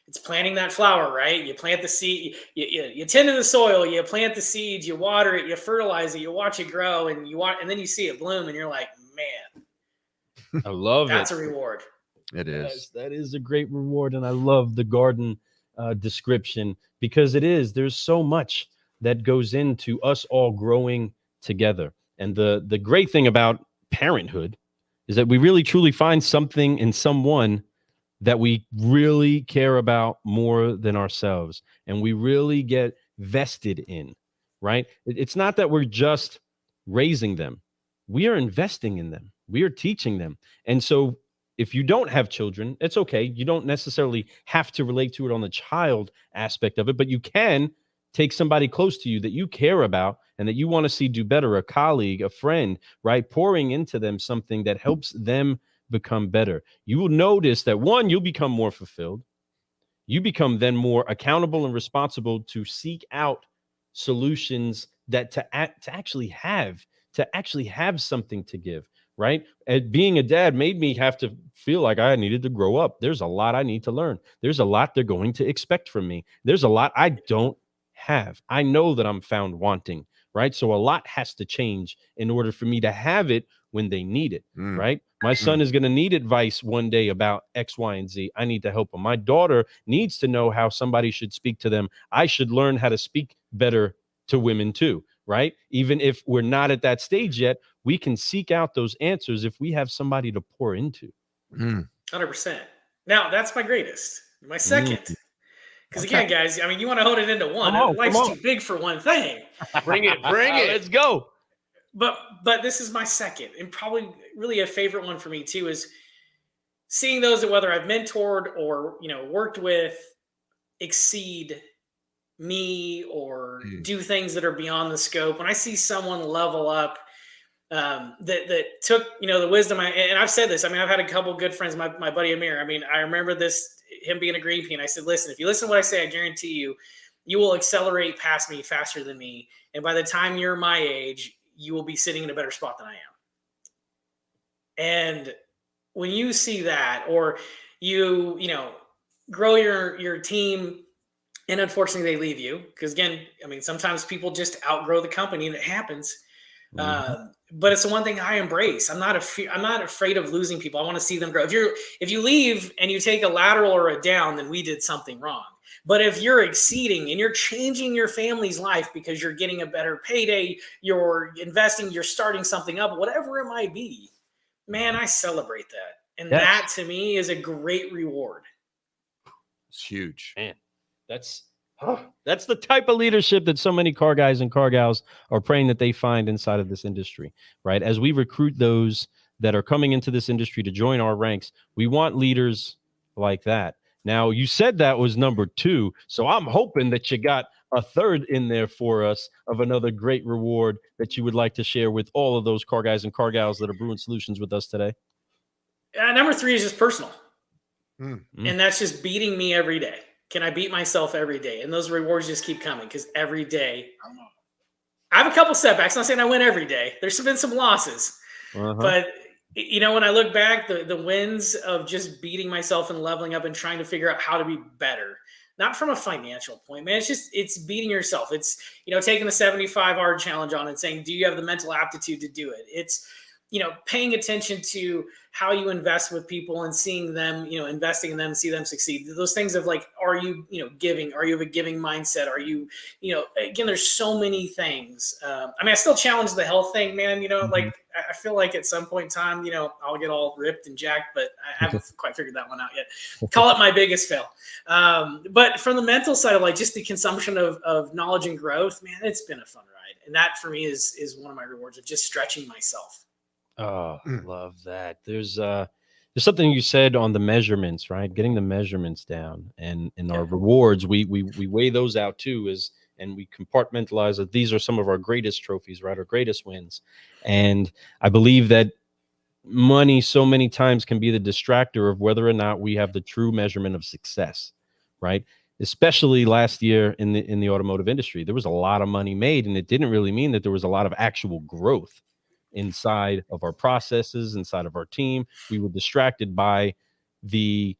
it's planting that flower, right? You plant the seed, you tend to the soil, you plant the seeds, you water it, you fertilize it, you watch it grow, and then you see it bloom, and you're like, man, I love that's a reward. It is. That is a great reward, and I love the garden description because there's so much that goes into us all growing together. And the great thing about parenthood is that we really truly find something in someone that we really care about more than ourselves, and we really get vested in, right? It's not that we're just raising them. We are investing in them. We are teaching them. And so if you don't have children, it's okay. You don't necessarily have to relate to it on the child aspect of it, but you can take somebody close to you that you care about and that you want to see do better, a colleague, a friend, right? Pouring into them something that helps them become better. You will notice that one, you'll become more fulfilled. You become then more accountable and responsible to seek out solutions that to actually have something to give, right? And being a dad made me have to feel like I needed to grow up. There's a lot I need to learn. There's a lot they're going to expect from me. There's a lot I don't have. I know that I'm found wanting, right? So a lot has to change in order for me to have it when they need it, right? My son is going to need advice one day about X, Y, and Z. I need to help him. My daughter needs to know how somebody should speak to them. I should learn how to speak better to women too, right? Even if we're not at that stage yet, we can seek out those answers if we have somebody to pour into. 100%. Now, that's my greatest. My second. Because again, guys, I mean, you want to hold it into one. Life's too big for one thing. Bring it. Let's go. But this is my second, and probably really a favorite one for me too, is seeing those that whether I've mentored or worked with exceed me or do things that are beyond the scope. When I see someone level up, that took the wisdom, and I've said this. I mean, I've had a couple good friends. My buddy Amir. I mean, I remember him being a green pea, and I said, "Listen, if you listen to what I say, I guarantee you will accelerate past me faster than me, and by the time you're my age, you will be sitting in a better spot than I am." And when you see that, or you grow your team, and unfortunately they leave you, because again, I mean, sometimes people just outgrow the company, and it happens. But it's the one thing I embrace. I'm not afraid of losing people. I want to see them grow. If you leave and you take a lateral or a down, then we did something wrong. But if you're exceeding and you're changing your family's life because you're getting a better payday, you're investing, you're starting something up, whatever it might be, man, I celebrate that. And that to me is a great reward. It's huge. Man, that's the type of leadership that so many car guys and car gals are praying that they find inside of this industry, right? As we recruit those that are coming into this industry to join our ranks, we want leaders like that. Now, you said that was number 2, so I'm hoping that you got a third in there for us of another great reward that you would like to share with all of those car guys and car gals that are brewing solutions with us today. Number 3 is just personal. And that's just beating me every day. can I beat myself every day? And those rewards just keep coming because every day I have a couple setbacks. I'm not saying I win every day. There's been some losses, but when I look back, the wins of just beating myself and leveling up and trying to figure out how to be better, not from a financial point, man. It's beating yourself. It's, taking the 75-hour challenge on and saying, do you have the mental aptitude to do it? It's, paying attention to how you invest with people and seeing them, investing in them, see them succeed. Those things of like, are you, giving? Are you of a giving mindset? Are you, again, there's so many things. I still challenge the health thing, man. Like I feel like at some point in time, I'll get all ripped and jacked, but I haven't quite figured that one out yet. Call it my biggest fail. But from the mental side of like just the consumption of knowledge and growth, man, it's been a fun ride. And that for me is one of my rewards of just stretching myself. Oh, love that. There's something you said on the measurements, right? Getting the measurements down and our rewards, we weigh those out too, and we compartmentalize that these are some of our greatest trophies, right? Our greatest wins. And I believe that money so many times can be the distractor of whether or not we have the true measurement of success, right? Especially last year in the automotive industry, there was a lot of money made, and it didn't really mean that there was a lot of actual growth inside of our processes, inside of our team. We were distracted by the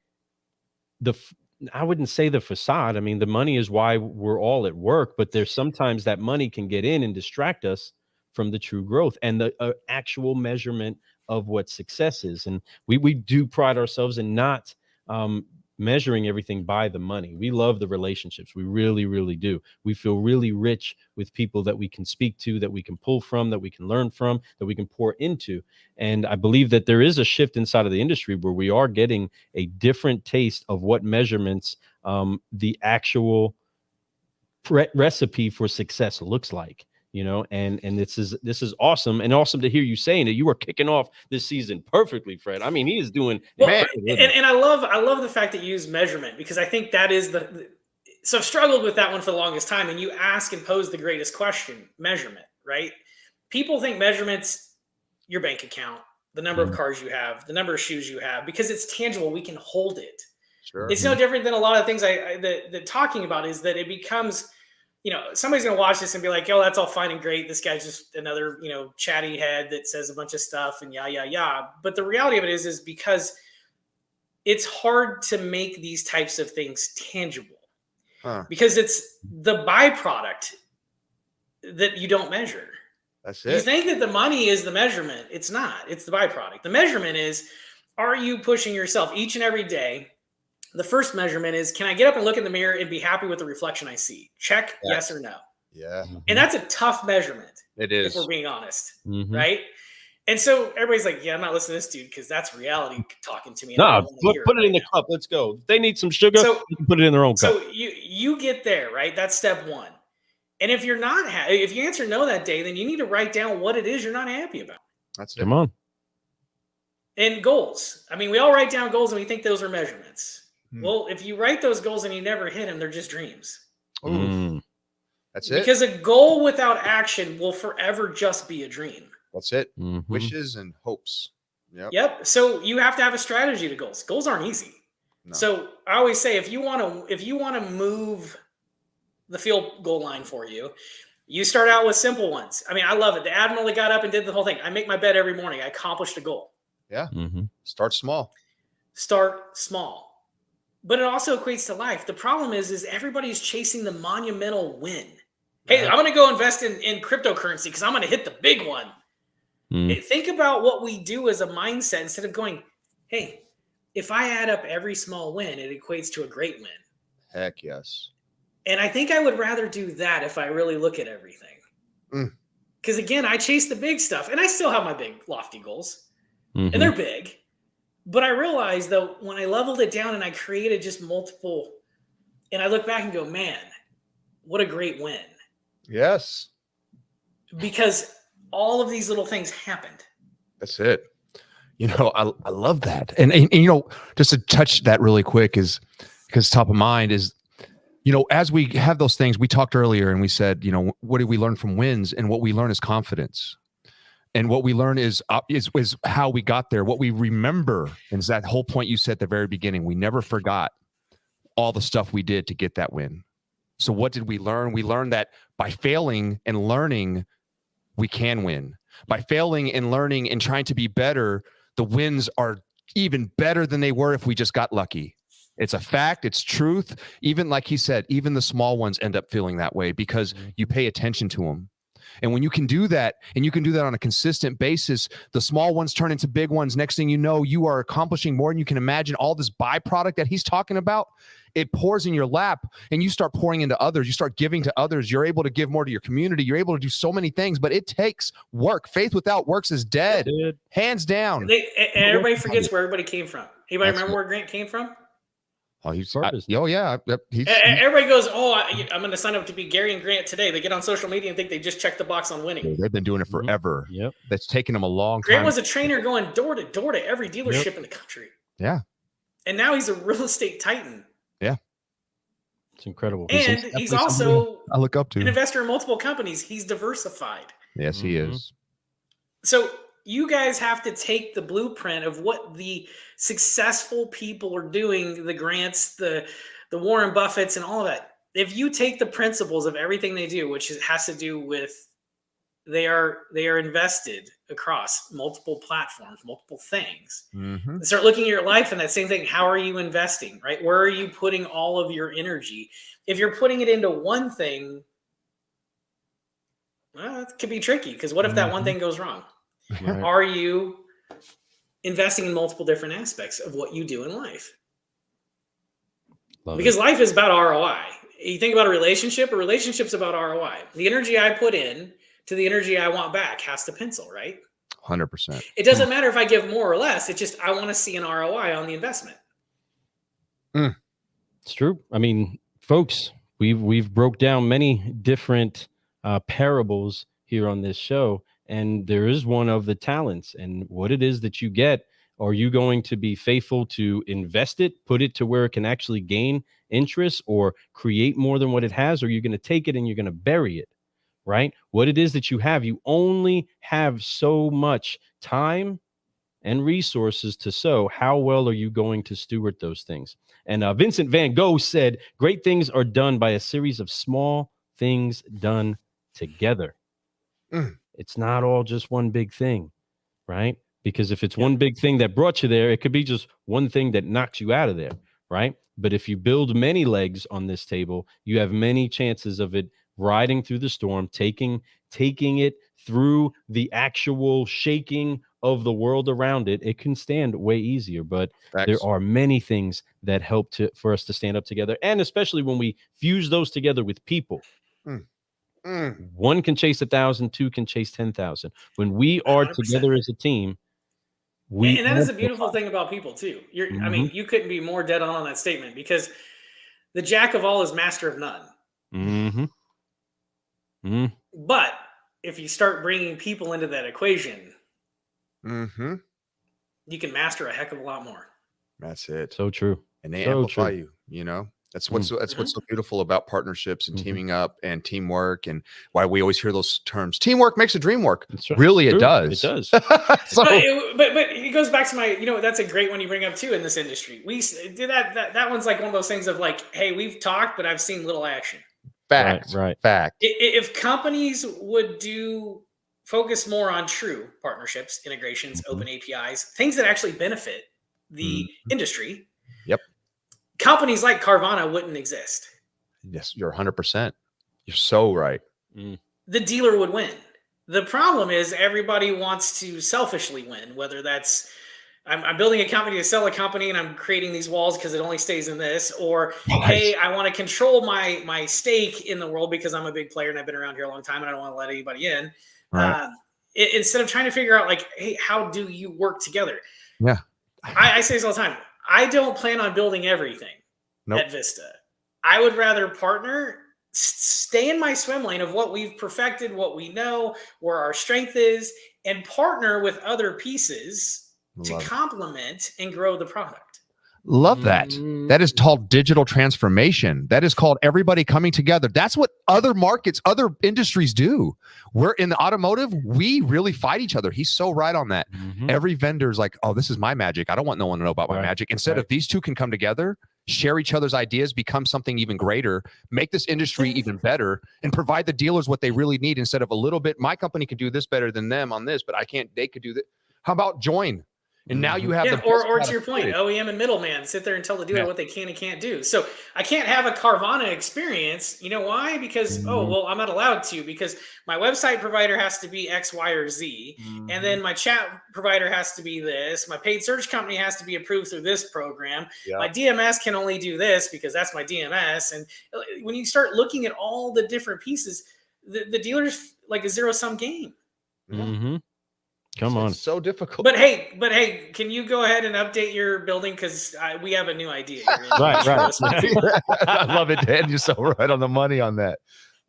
I wouldn't say the facade. I mean, the money is why we're all at work, but there's sometimes that money can get in and distract us from the true growth and the actual measurement of what success is. And we do pride ourselves in not measuring everything by the money. We love the relationships. We really, really do. We feel really rich with people that we can speak to, that we can pull from, that we can learn from, that we can pour into. And I believe that there is a shift inside of the industry where we are getting a different taste of what measurements the actual recipe for success looks like. And this is awesome, and awesome to hear you saying that you are kicking off this season perfectly, Fred. I mean, he is doing and I love the fact that you use measurement, because I think that is so I've struggled with that one for the longest time. And you ask and pose the greatest question: measurement, right? People think measurements, your bank account, the number of cars you have, the number of shoes you have, because it's tangible. We can hold it. Sure. It's no different than a lot of things that talking about is that it becomes, somebody's going to watch this and be like, oh, that's all fine and great. This guy's just another, chatty head that says a bunch of stuff and yeah. But the reality of it is because it's hard to make these types of things tangible because it's the byproduct that you don't measure. That's it. You think that the money is the measurement. It's not. It's the byproduct. The measurement is, are you pushing yourself each and every day? The first measurement is, can I get up and look in the mirror and be happy with the reflection I see? Check, yes or no. Yeah. And that's a tough measurement. It is. If we're being honest, right? And so everybody's like, yeah, I'm not listening to this dude because that's reality talking to me. No, put it in the cup. Let's go. If they need some sugar, you can put it in their own cup. So you get there, right? That's step one. And if you're not if you answer no that day, then you need to write down what it is you're not happy about. That's it. Come on. And goals. I mean, we all write down goals and we think those are measurements. Well, if you write those goals and you never hit them, they're just dreams. That's it. Because a goal without action will forever just be a dream. That's it. Wishes and hopes. Yep. So you have to have a strategy to goals. Goals aren't easy. No. So I always say, if you want to move the field goal line for you, you start out with simple ones. I mean, I love it. The Admiral that got up and did the whole thing. I make my bed every morning. I accomplished a goal. Yeah. Start small. Start small. But it also equates to life. The problem is everybody's chasing the monumental win. Hey, I'm going to go invest in cryptocurrency because I'm going to hit the big one. Think about what we do as a mindset instead of going, hey, if I add up every small win, it equates to a great win. Heck yes. And I think I would rather do that if I really look at everything. Because again, I chase the big stuff and I still have my big lofty goals and they're big. But I realized, though, when I leveled it down and I created just multiple, and I look back and go, man, what a great win. Yes. Because all of these little things happened. That's it. I love that. And just to touch that really quick is, because top of mind is, as we have those things, we talked earlier and we said, what did we learn from wins? And what we learn is confidence. And what we learn is how we got there. What we remember is that whole point you said at the very beginning. We never forgot all the stuff we did to get that win. So what did we learn? We learned that by failing and learning, we can win. By failing and learning and trying to be better, the wins are even better than they were if we just got lucky. It's a fact. It's truth. Even like he said, even the small ones end up feeling that way because you pay attention to them. And when you can do that, and you can do that on a consistent basis, the small ones turn into big ones. Next thing you know, you are accomplishing more than you can imagine. All this byproduct that he's talking about, it pours in your lap, and you start pouring into others. You start giving to others. You're able to give more to your community. You're able to do so many things, but it takes work. Faith without works is dead, hands down. And everybody forgets where everybody came from. Anybody remember where Grant came from? Oh, yeah. Everybody goes, I'm going to sign up to be Gary and Grant today. They get on social media and think they just checked the box on winning. They've been doing it forever. Yep. That's taken them a long time. Grant was a trainer going door to door to every dealership in the country. Yeah. And now he's a real estate titan. Yeah. It's incredible. And he's also I look up to an investor in multiple companies. He's diversified. Yes, he is. So you guys have to take the blueprint of what the successful people are doing, the Grants, the Warren Buffetts, and all of that. If you take the principles of everything they do, which has to do with they are invested across multiple platforms, multiple things, start looking at your life and that same thing. How are you investing, right? Where are you putting all of your energy? If you're putting it into one thing, well, it could be tricky because what if that one thing goes wrong? Right. Are you investing in multiple different aspects of what you do in life? Because life is about ROI. You think about a relationship's about ROI. The energy I put in to the energy I want back has to pencil, right? 100%. It doesn't matter if I give more or less. It's just I want to see an ROI on the investment. It's true. I mean, folks, we've broke down many different parables here on this show. And there is one of the talents and what it is that you get. Are you going to be faithful to invest it, put it to where it can actually gain interest or create more than what it has? Or are you going to take it and you're going to bury it, right? What it is that you have, you only have so much time and resources to sow. How well are you going to steward those things? And Vincent Van Gogh said, great things are done by a series of small things done together. It's not all just one big thing, right? Because if it's one big thing that brought you there, it could be just one thing that knocked you out of there, right? But if you build many legs on this table, you have many chances of it riding through the storm, taking it through the actual shaking of the world around it. It can stand way easier, but there are many things that help for us to stand up together. And especially when we fuse those together with people. One can chase 1,000, two can chase 10,000. When we are 100%. Together as a team, and that is a beautiful thing about people too. I mean, you couldn't be more dead on that statement because the jack of all is master of none. But if you start bringing people into that equation, you can master a heck of a lot more. That's it. So true. And they amplify you, you know? That's what's so beautiful about partnerships and teaming up and teamwork, and why we always hear those terms. Teamwork makes a dream work. Right. Really, it does. It does. But it goes back to my, that's a great one you bring up too in this industry. We do that one's like one of those things of like, hey, we've talked, but I've seen little action. Fact. If companies would focus more on true partnerships, integrations, open APIs, things that actually benefit the industry. Yep. Companies like Carvana wouldn't exist. Yes, you're 100%. You're so right. The dealer would win. The problem is everybody wants to selfishly win, whether that's I'm building a company to sell a company and I'm creating these walls because it only stays in this, or hey, I want to control my stake in the world because I'm a big player and I've been around here a long time and I don't want to let anybody in. Right. Instead of trying to figure out like, hey, how do you work together? Yeah. I say this all the time. I don't plan on building everything at Vista. I would rather partner, stay in my swim lane of what we've perfected, what we know, where our strength is, and partner with other pieces to complement and grow the product. Love that. That is called digital transformation. That is called everybody coming together. That's what other markets, other industries do. We're in the automotive, we really fight each other. He's so right on that. Every vendor's like, oh, this is my magic. I don't want no one to know about my magic. Instead of these two can come together, share each other's ideas, become something even greater, make this industry even better, and provide the dealers what they really need instead of a little bit. My company could do this better than them on this, but I can't. They could do that. How about join? And now you have or to your point, OEM and middleman sit there and tell the dealer what they can and can't do. So I can't have a Carvana experience. You know why? Because I'm not allowed to, because my website provider has to be X, Y, or Z, and then my chat provider has to be this. My paid search company has to be approved through this program. My DMS can only do this because that's my DMS. And when you start looking at all the different pieces, the dealer's like a zero-sum game. Come on. It's so difficult. But hey, can you go ahead and update your building? Because we have a new idea here. Right. I love it, Dan. You're so right on the money on that.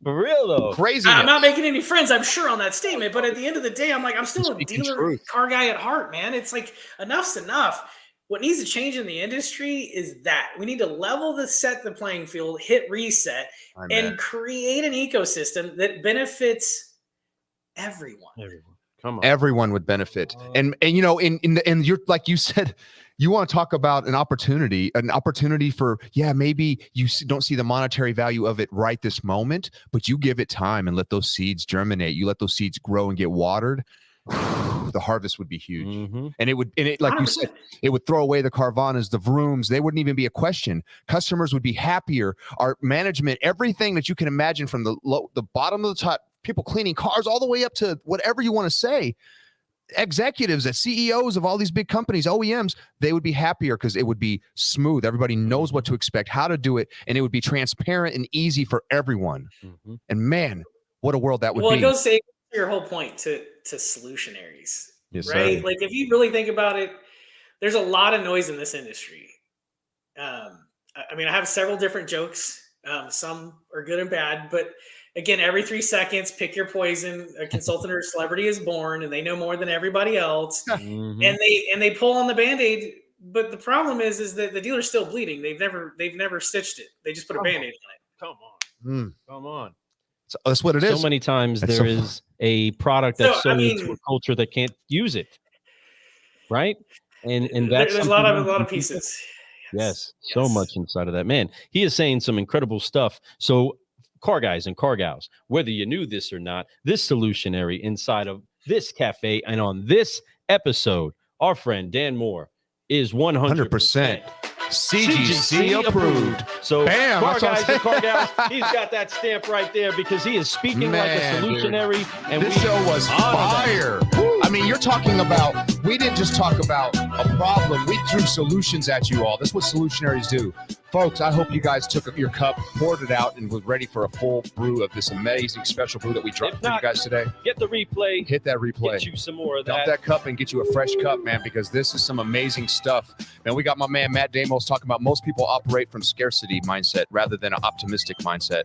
For real, though. Crazy. I'm not making any friends, I'm sure, on that statement. But at the end of the day, I'm still a dealer car guy at heart, man. It's like enough's enough. What needs to change in the industry is that we need to set the playing field, hit reset, and create an ecosystem that benefits everyone. Come on. Everyone would benefit. And you know, in you're like you said, you want to talk about an opportunity for, maybe you don't see the monetary value of it right this moment, but you give it time and let those seeds germinate. You let those seeds grow and get watered. The harvest would be huge. And like you said, it would throw away the Carvanas, the Vrooms. They wouldn't even be a question. Customers would be happier. Our management, everything that you can imagine, from the bottom of the top, people cleaning cars all the way up to whatever you want to say, executives at CEOs of all these big companies, OEMs, they would be happier because it would be smooth. Everybody knows what to expect, how to do it, and it would be transparent and easy for everyone. And man, what a world that would be. Well, it goes to your whole point to Solutionaries, right? Sir. Like, if you really think about it, there's a lot of noise in this industry. I mean, I have several different jokes. Some are good and bad, but again, every 3 seconds, pick your poison. A consultant or a celebrity is born, and they know more than everybody else. And they pull on the Band-Aid. But the problem is that the dealer's still bleeding. They've never stitched it. They just put a Band-Aid on it. Come on. So that's what it is. So many times there is a product that's into a culture that can't use it, right? And that's there's a lot of pieces. Yes, so much inside of that. Man, he is saying some incredible stuff. So, car guys and car gals, whether you knew this or not, this Solutionary inside of this cafe and on this episode, our friend Dan Moore is 100% CGC approved. So, bam, car guys and car gals, he's got that stamp right there because he is speaking like a Solutionary. Dude. And this show was fire. I mean, you're talking about, we didn't just talk about a problem. We threw solutions at you all. That's what Solutionaries do. Folks, I hope you guys took your cup, poured it out, and was ready for a full brew of this amazing special brew that we dropped for you guys today. Get the replay. Hit that replay. Get you some more of that. Dump that cup and get you a fresh cup, man, because this is some amazing stuff. Man, we got my man Matt Damos talking about most people operate from scarcity mindset rather than an optimistic mindset.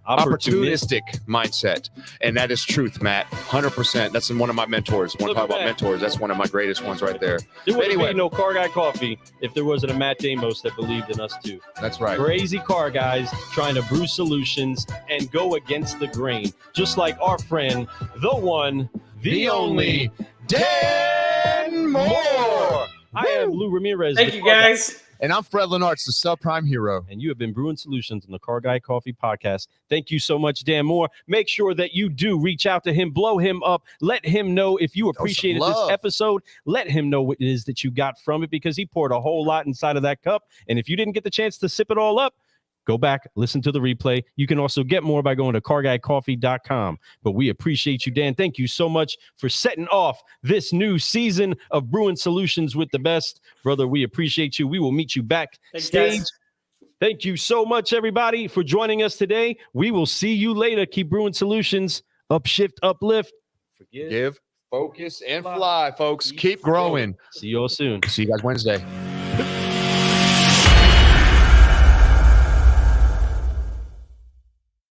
Opportunistic mindset. And that is truth, Matt. 100%. That's one of my mentors. Want to talk about mentors? That's one of my greatest ones right there. There wouldn't be no Car Guy Coffee if there wasn't a Matt Damos that believed in us too. That's right. Crazy car guys trying to brew solutions and go against the grain. Just like our friend, the one, the only, Dan Moore. I am Lou Ramirez. Thank you, guys. And I'm Fred Lenartz, the subprime hero. And you have been brewing solutions on the Car Guy Coffee podcast. Thank you so much, Dan Moore. Make sure that you do reach out to him, blow him up. Let him know if you appreciated this episode. Let him know what it is that you got from it, because he poured a whole lot inside of that cup. And if you didn't get the chance to sip it all up, go back, listen to the replay. You can also get more by going to carguycoffee.com. But we appreciate you, Dan. Thank you so much for setting off this new season of Brewing Solutions with the Best. Brother, we appreciate you. We will meet you backstage. Thank you so much, everybody, for joining us today. We will see you later. Keep brewing solutions. Upshift, uplift. Forgive, focus, and fly, folks. Keep growing. See you all soon. See you guys Wednesday.